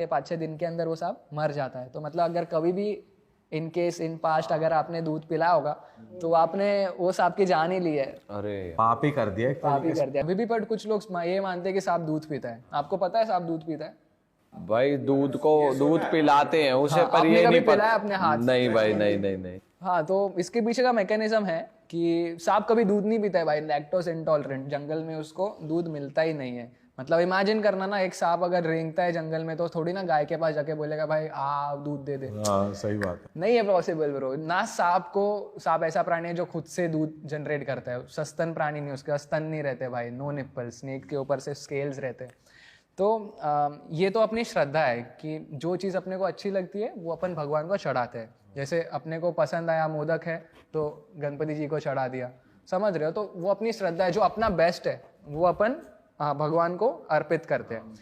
5-6 दिन के अंदर वो सांप मर जाता है। तो मतलब अगर कभी भी इन केस इन पास्ट अगर आपने दूध पिलाया होगा तो आपने वो सांप की जान ही ली है। अरे पाप ही कर दिया एक पाप ही कर दिया। अभी भी पर कुछ लोग ये मानते हैं कि सांप दूध पीता है। आपको पता है सांप दूध पीता है? भाई दूध पिलाते हैं उसे, हाँ, पर आपने ये कभी नहीं पिलाया पता। अपने हाथ? नहीं भाई, नहीं। हाँ, तो इसके पीछे का मैकेनिज्म है कि सांप कभी दूध नहीं पीता है भाई। लैक्टोज इंटॉलरेंट, जंगल में उसको दूध मिलता ही नहीं है। मतलब इमेजिन करना ना, एक सांप अगर रेंगता है जंगल में तो थोड़ी ना गाय के पास जाके बोलेगा भाई आ दूध दे दे। हाँ सही बात है। नहीं है पॉसिबल ब्रो। ना सांप ऐसा प्राणी है जो खुद से दूध जनरेट करता है। सस्तन प्राणी नहीं, उसके स्तन नहीं रहते भाई, नो निप्पल। स्नेक के ऊपर से स्केल्स रहते हैं। तो ये तो अपनी श्रद्धा है कि जो चीज़ अपने को अच्छी लगती है वो अपन भगवान को चढ़ाते हैं। जैसे अपने को पसंद आया मोदक है तो गणपति जी को चढ़ा दिया, समझ रहे हो? तो वो अपनी श्रद्धा है, जो अपना बेस्ट है वो अपन भगवान को अर्पित करते हैं।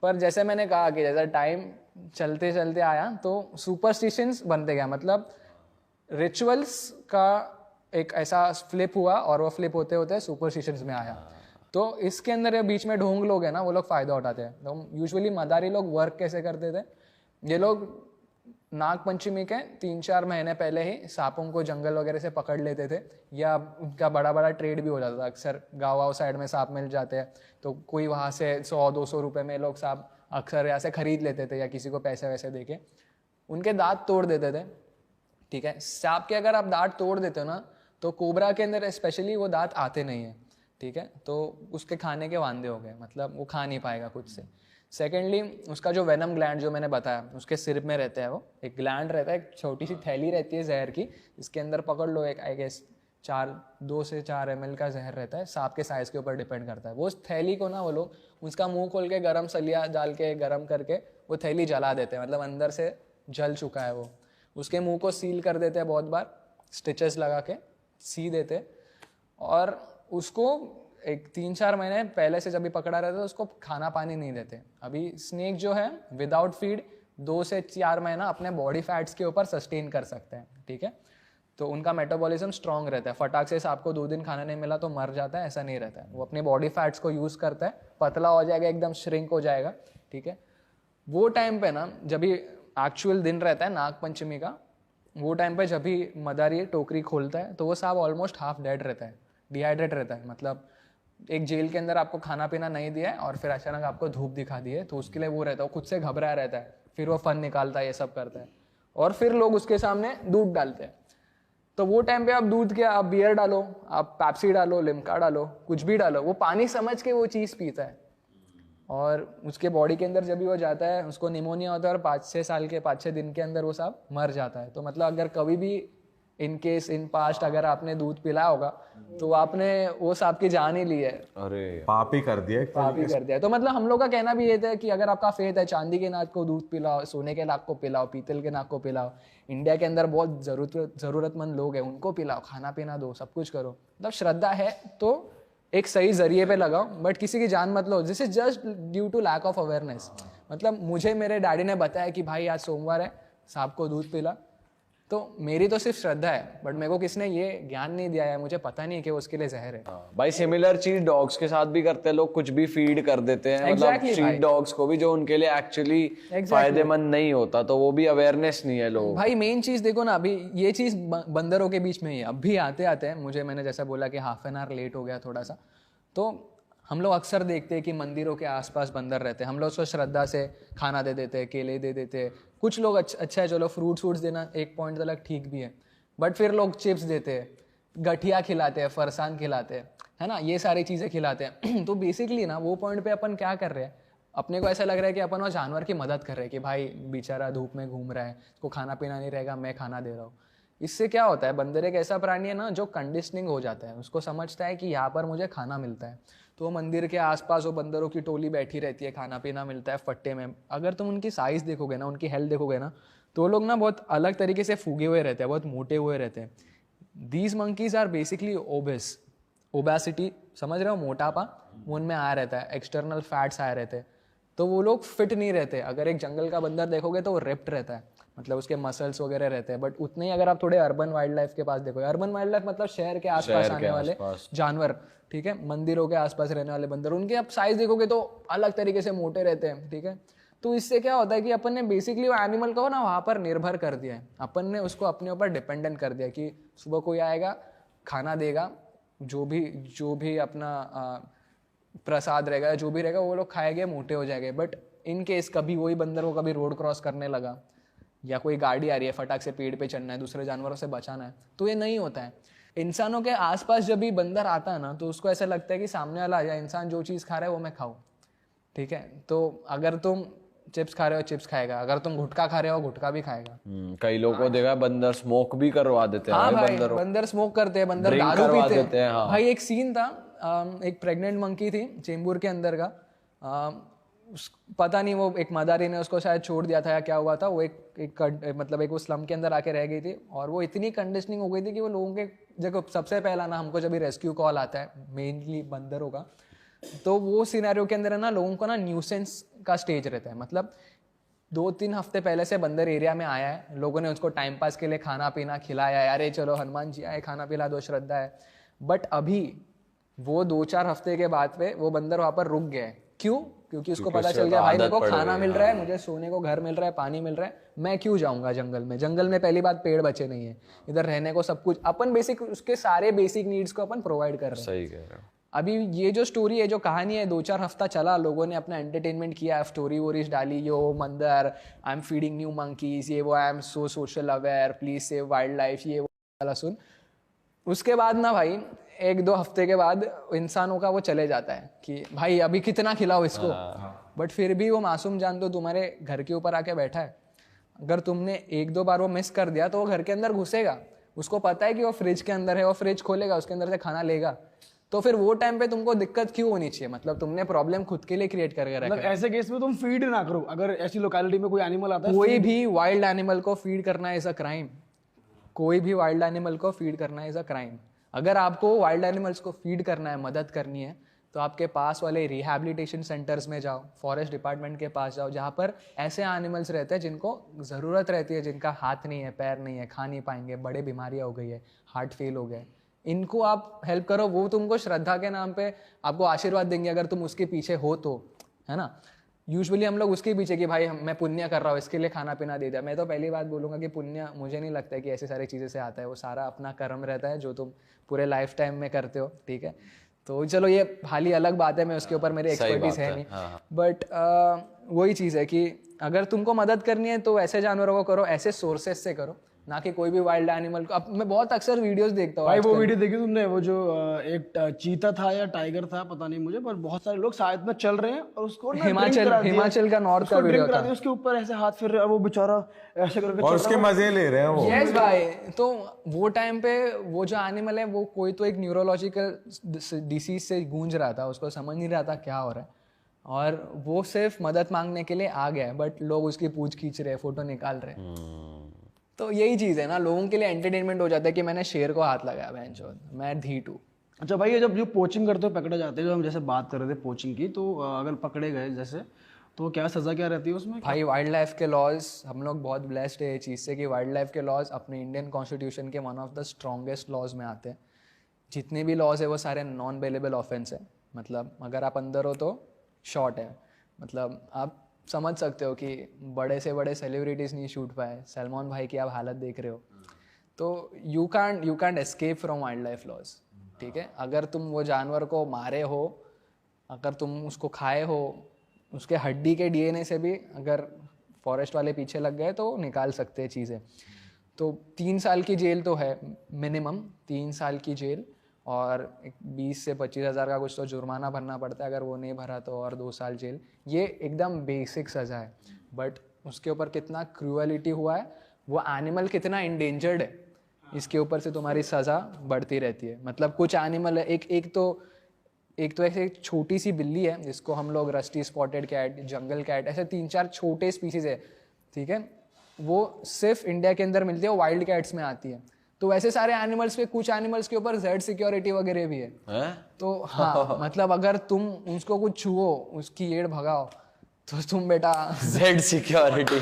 पर जैसे मैंने कहा कि जैसा टाइम चलते चलते आया तो सुपरस्टिशंस बनते गया। मतलब रिचुअल्स का एक ऐसा फ्लिप हुआ और वो फ्लिप होते होते सुपरस्टिशंस में आया। तो इसके अंदर ये बीच में ढोंग लोग हैं ना, वो लोग फायदा उठाते हैं। तो यूजुअली मदारी लोग वर्क कैसे करते थे, ये लोग नाग पंचमी के 3-4 महीने पहले ही सांपों को जंगल वगैरह से पकड़ लेते थे, या उनका बड़ा बड़ा ट्रेड भी हो जाता था। अक्सर गाँव साइड में सांप मिल जाते हैं तो कोई वहाँ से 100-200 रुपये में लोग सांप अक्सर यहाँ से खरीद लेते थे, या किसी को पैसे वैसे दे के उनके दांत तोड़ देते थे। ठीक है, सांप के अगर आप दांत तोड़ देते हो ना तो कोबरा के अंदर स्पेशली वो दांत आते नहीं है। ठीक है, तो उसके खाने के वांदे हो गए, मतलब वो खा नहीं पाएगा खुद से। सेकेंडली उसका जो वेनम ग्लैंड जो मैंने बताया उसके सिर में रहता है, वो एक ग्लैंड रहता है, एक छोटी सी थैली रहती है जहर की, इसके अंदर पकड़ लो एक आई गेस 2 से 4 ml का जहर रहता है। सांप के साइज के ऊपर डिपेंड करता है। वो उस थैली को ना वो लोग उसका मुंह खोल के गरम सलिया डाल के गरम करके वो थैली जला देते हैं। मतलब अंदर से जल चुका है वो। उसके मुंह को सील कर देते हैं, बहुत बार स्टिचेस लगा के सी देते, और उसको एक 3-4 महीने पहले से जब भी पकड़ा रहता है उसको खाना पानी नहीं देते। अभी स्नेक जो है विदाउट फीड 2 से 4 महीना अपने बॉडी फैट्स के ऊपर सस्टेन कर सकते हैं। ठीक है, तो उनका मेटाबॉलिज्म स्ट्रांग रहता है। फटाक से आपको 2 दिन खाना नहीं मिला तो मर जाता है, ऐसा नहीं रहता है। वो अपने बॉडी फैट्स को यूज़ करता है, पतला हो जाएगा, एकदम श्रिंक हो जाएगा। ठीक है, वो टाइम पे ना जब भी एक्चुअल दिन रहता है नाग पंचमी का, वो टाइम पे जब भी मदारी टोकरी खोलता है तो वो सांप ऑलमोस्ट हाफ डेड रहता है, डिहाइड्रेट रहता है। मतलब एक जेल के अंदर आपको खाना पीना नहीं दिया है और फिर अचानक आपको धूप दिखा दी है तो उसके लिए वो रहता है, वो खुद से घबराया रहता है, फिर वो फन निकालता है, ये सब करता है, और फिर लोग उसके सामने दूध डालते हैं। तो वो टाइम पे आप दूध क्या, आप बियर डालो, आप पेप्सी डालो, लिम्का डालो, कुछ भी डालो, वो पानी समझ के वो चीज़ पीता है। और उसके बॉडी के अंदर जब भी वो जाता है उसको निमोनिया होता है और 5-6 दिन के अंदर वो सांप मर जाता है। तो मतलब अगर कभी भी इन केस इन पास्ट अगर आपने दूध पिलाया होगा तो आपने वो सांप की जान ही ली है। अरे पाप ही कर दिया पाप ही कर दिया। तो मतलब हम लोग का कहना भी ये था कि अगर आपका फेथ है, चांदी के नाग को दूध पिलाओ, सोने के नाग को पिलाओ, पीतल के नाग को पिलाओ। इंडिया के अंदर बहुत जरूरतमंद लोग हैं, उनको पिलाओ, खाना पीना दो, सब कुछ करो। मतलब श्रद्धा है तो एक सही जरिए पे लगाओ, बट किसी की जान मत लो। This is just due to lack of awareness. मतलब मुझे मेरे डैडी ने बताया कि भाई आज सोमवार है, सांप को दूध पिला, तो मेरी तो सिर्फ श्रद्धा है, बट मेरे को किसने ये ज्ञान नहीं दिया है, मुझे पता नहीं कि वो उसके लिए जहर है। भाई सिमिलर चीज डॉग्स के साथ भी करते हैं लोग, कुछ भी फीड कर देते हैं। मतलब स्ट्रीट डॉग्स को भी, जो उनके लिए एक्चुअली फायदेमंद नहीं होता, तो वो भी अवेयरनेस नहीं है लोग। भाई मेन चीज देखो ना, अभी ये चीज बंदरों के बीच में ही है। अभी आते आते हैं मैंने जैसा बोला कि हाफ एन आवर लेट हो गया थोड़ा सा, तो हम लोग अक्सर देखते हैं कि मंदिरों के आसपास बंदर रहते हैं। हम लोग उसको श्रद्धा से खाना दे देते हैं, केले दे देते हैं। कुछ लोग अच्छा है, चलो फ्रूट्स देना एक पॉइंट तक ठीक भी है, बट फिर लोग चिप्स देते हैं, गठिया खिलाते हैं, फरसान खिलाते हैं, है ना, ये सारी चीज़ें खिलाते हैं। तो बेसिकली ना वो पॉइंट पे अपन क्या कर रहे हैं, अपने को ऐसा लग रहा है कि अपन वो जानवर की मदद कर रहे हैं कि भाई बेचारा धूप में घूम रहा है, उसको खाना पीना नहीं रहेगा, मैं खाना दे रहा हूँ। इससे क्या होता है, बंदर एक ऐसा प्राणी है ना जो कंडीशनिंग हो जाता है, उसको समझता है कि यहाँ पर मुझे खाना मिलता है। तो मंदिर के आसपास वो बंदरों की टोली बैठी रहती है, खाना पीना मिलता है फट्टे में। अगर तुम उनकी साइज़ देखोगे ना, उनकी हेल्थ देखोगे ना, तो वो लोग ना बहुत अलग तरीके से फूगे हुए रहते हैं, बहुत मोटे हुए रहते हैं। These monkeys are basically obese, obesity समझ रहे हो, मोटापा उनमें आया रहता है, एक्सटर्नल फैट्स आए रहते हैं, तो वो लोग फिट नहीं रहते। अगर एक जंगल का बंदर देखोगे तो वो रिप्ड रहता है, मतलब उसके मसल्स वगैरह रहते हैं। बट उतने ही अगर आप थोड़े अर्बन वाइल्ड लाइफ के पास देखोगे, अर्बन वाइल्ड लाइफ मतलब शहर के आसपास आने वाले जानवर, ठीक है, मंदिरों के आसपास रहने वाले बंदर, उनके आप साइज देखोगे तो अलग तरीके से मोटे रहते हैं। ठीक है, तो इससे क्या होता है कि अपन ने बेसिकली वो एनिमल को ना वहाँ पर निर्भर कर दिया है, अपन ने उसको अपने ऊपर डिपेंडेंट कर दिया कि सुबह कोई आएगा खाना देगा, जो भी अपना प्रसाद रहेगा, जो भी रहेगा वो लोग खाएंगे, मोटे हो जाएंगे। बट इन केस कभी वही बंदर को कभी रोड क्रॉस करने लगा या कोई गाड़ी आ रही है, फटाक से पेड़ पे चढ़ना है, दूसरे जानवरों से बचाना है, तो ये नहीं होता है। इंसानों के आसपास जब भी बंदर आता है ना, तो उसको ऐसा लगता है कि सामने वाला आ जाए, इंसान जो चीज़ खा रहा है वो मैं खाऊं, ठीक है। तो अगर तुम चिप्स खा रहे हो चिप्स खाएगा, अगर तुम गुटखा खा रहे हो गुटखा भी खाएगा। कई लोगों को देखा बंदर स्मोक भी करवा देते हैं। हाँ भाई, बंदर स्मोक करते हैं, बंदर दारू पीते हैं। हाँ। भाई एक सीन था, एक प्रेग्नेंट मंकी थी चेंबूर के अंदर का, पता नहीं वो एक मदारी ने उसको शायद छोड़ दिया था या क्या हुआ था, वो मतलब एक वो स्लम के अंदर आके रह गई थी, और वो इतनी कंडीशनिंग हो गई थी कि वो लोगों के देखो सबसे पहला ना हमको जब भी रेस्क्यू कॉल आता है मेनली बंदरों का, तो वो सिनेरियो के अंदर है ना लोगों को ना न्यूसेंस का स्टेज रहता है। मतलब 2-3 हफ्ते पहले से बंदर एरिया में आया है, लोगों ने उसको टाइम पास के लिए खाना पीना खिलाया है, अरे चलो हनुमान जी आए खाना पिला दो, श्रद्धा है। बट अभी वो 2-4 हफ्ते के बाद पे वो बंदर वहां पर रुक गया है। क्यों? क्योंकि उसको पता चल गया भाई मेरे को खाना मिल रहा है, मुझे सोने को घर मिल रहा है, पानी मिल रहा है, मैं क्यों जाऊंगा जंगल में। जंगल में पहली बात पेड़ बचे नहीं है, इधर रहने को सब कुछ अपन बेसिक उसके सारे बेसिक नीड्स को अपन प्रोवाइड कर रहे हैं। सही कह रहे हो। अभी ये जो स्टोरी है, जो कहानी है, 2-4 हफ्ता चला, लोगों ने अपना एंटरटेनमेंट किया, स्टोरी वोरीज डाली, यो मंदर I am feeding new monkeys, ये वो, I am so social aware, please save wild life, ये वो वाला सुन। उसके बाद ना भाई 1-2 हफ्ते के बाद इंसानों का वो चले जाता है कि भाई अभी कितना खिलाओ इसको। बट फिर भी वो मासूम जान तो तुम्हारे घर के ऊपर आके बैठा है, अगर तुमने 1-2 बार वो मिस कर दिया तो वो घर के अंदर घुसेगा, उसको पता है कि वो फ्रिज के अंदर है, वो फ्रिज खोलेगा, उसके अंदर से खाना लेगा। तो फिर वो टाइम पे तुमको दिक्कत क्यों होनी चाहिए? मतलब तुमने प्रॉब्लम खुद के लिए क्रिएट करके रखा है। ऐसे केस में तुम फीड ना करो। अगर ऐसी लोकेलिटी में कोई एनिमल आता है, कोई भी वाइल्ड एनिमल को फीड करना इज अ क्राइम। कोई भी वाइल्ड एनिमल को फीड करना इज अ क्राइम। अगर आपको वाइल्ड एनिमल्स को फीड करना है, मदद करनी है, तो आपके पास वाले रिहैबिलिटेशन सेंटर्स में जाओ, फॉरेस्ट डिपार्टमेंट के पास जाओ, जहाँ पर ऐसे एनिमल्स रहते हैं जिनको ज़रूरत रहती है, जिनका हाथ नहीं है, पैर नहीं है, खा नहीं पाएंगे, बड़े बीमारियाँ हो गई है, हार्ट फेल हो गए, इनको आप हेल्प करो। वो तुमको श्रद्धा के नाम पे आपको आशीर्वाद देंगे अगर तुम उसके पीछे हो तो, है ना। यूजुअली हम लोग उसके पीछे कि भाई मैं पुण्य कर रहा हूँ, इसके लिए खाना पीना दे दिया। मैं तो पहली बात बोलूँगा कि पुण्य मुझे नहीं लगता है कि ऐसी सारी चीज़ें से आता है, वो सारा अपना कर्म रहता है जो तुम पूरे लाइफ टाइम में करते हो, ठीक है। तो चलो ये हाली अलग बात है, मैं उसके ऊपर मेरी एक्सपर्टीज है नहीं, बट वही चीज़ है कि अगर तुमको मदद करनी है तो ऐसे जानवरों को करो, ऐसे सोर्सेस से करो, ना कि कोई भी वाइल्ड एनिमल को। अब मैं बहुत अक्सर वीडियोस देखता हूँ भाई, वो वीडियो देखी तुमने, वो जो एक चीता था या टाइगर था पता नहीं मुझे, पर बहुत सारे लोग साथ में चल रहे हैं और उसको ना हिमाचल का नॉर्थ का वीडियो था, उसके ऊपर ऐसे हाथ फिर रहा है, वो बेचारा ऐसे करके और उसके मजे ले रहे हैं वो। यस भाई, तो वो टाइम पे वो जो एनिमल है वो कोई तो एक न्यूरोलॉजिकल डिसीज से गूंज रहा था, उसको समझ नहीं रहा था क्या हो रहा है, और वो सिर्फ मदद मांगने के लिए आ गया, बट लोग उसकी पूंछ खींच रहे, फोटो निकाल रहे। तो यही चीज़ है ना, लोगों के लिए एंटरटेनमेंट हो जाता है कि मैंने शेर को हाथ लगाया, बहनचोद मैं धीट हूँ। अच्छा भाई, ये जब जो पोचिंग करते हो, पकड़े जाते हैं, जो हम जैसे बात कर रहे थे पोचिंग की, तो अगर पकड़े गए जैसे, तो क्या सज़ा क्या रहती है उसमें? भाई वाइल्ड लाइफ के लॉज, हम लोग बहुत ब्लेस्ड है इस चीज़ से कि वाइल्ड लाइफ के लॉज अपने इंडियन कॉन्स्टिट्यूशन के one of the strongest laws में आते हैं। जितने भी लॉज है वो सारे नॉन बेलेबल ऑफेंस है, मतलब अगर आप अंदर हो तो शॉर्ट है। मतलब आप समझ सकते हो कि बड़े से बड़े सेलिब्रिटीज़ नहीं शूट पाए, सलमान भाई की आप हालत देख रहे हो, तो you can't escape from wild life laws, ठीक है। अगर तुम वो जानवर को मारे हो, अगर तुम उसको खाए हो, उसके हड्डी के डीएनए से भी अगर फॉरेस्ट वाले पीछे लग गए तो निकाल सकते हैं चीज़ें। तो 3 साल की जेल तो है मिनिमम, 3 साल की जेल, और 20 से 25 हज़ार का कुछ तो जुर्माना भरना पड़ता है, अगर वो नहीं भरा तो और 2 साल जेल। ये एकदम बेसिक सज़ा है, बट उसके ऊपर कितना क्रूअलिटी हुआ है, वो एनिमल कितना इंडेंजर्ड है, इसके ऊपर से तुम्हारी सज़ा बढ़ती रहती है। मतलब कुछ एनिमल है, एक तो ऐसे एक छोटी सी बिल्ली है जिसको हम लोग rusty spotted cat, jungle cat, ऐसे 3-4 छोटे स्पीसीज है, ठीक है, वो सिर्फ इंडिया के अंदर मिलती है, वो वाइल्ड कैट्स में आती है। तो वैसे सारे एनिमल्स पे, कुछ एनिमल्स के ऊपर जेड सिक्योरिटी वगैरह भी है। तो हाँ मतलब अगर तुम उसको कुछ छुओ, उसकी एड़ भगाओ, तो तुम बेटा जेड सिक्योरिटी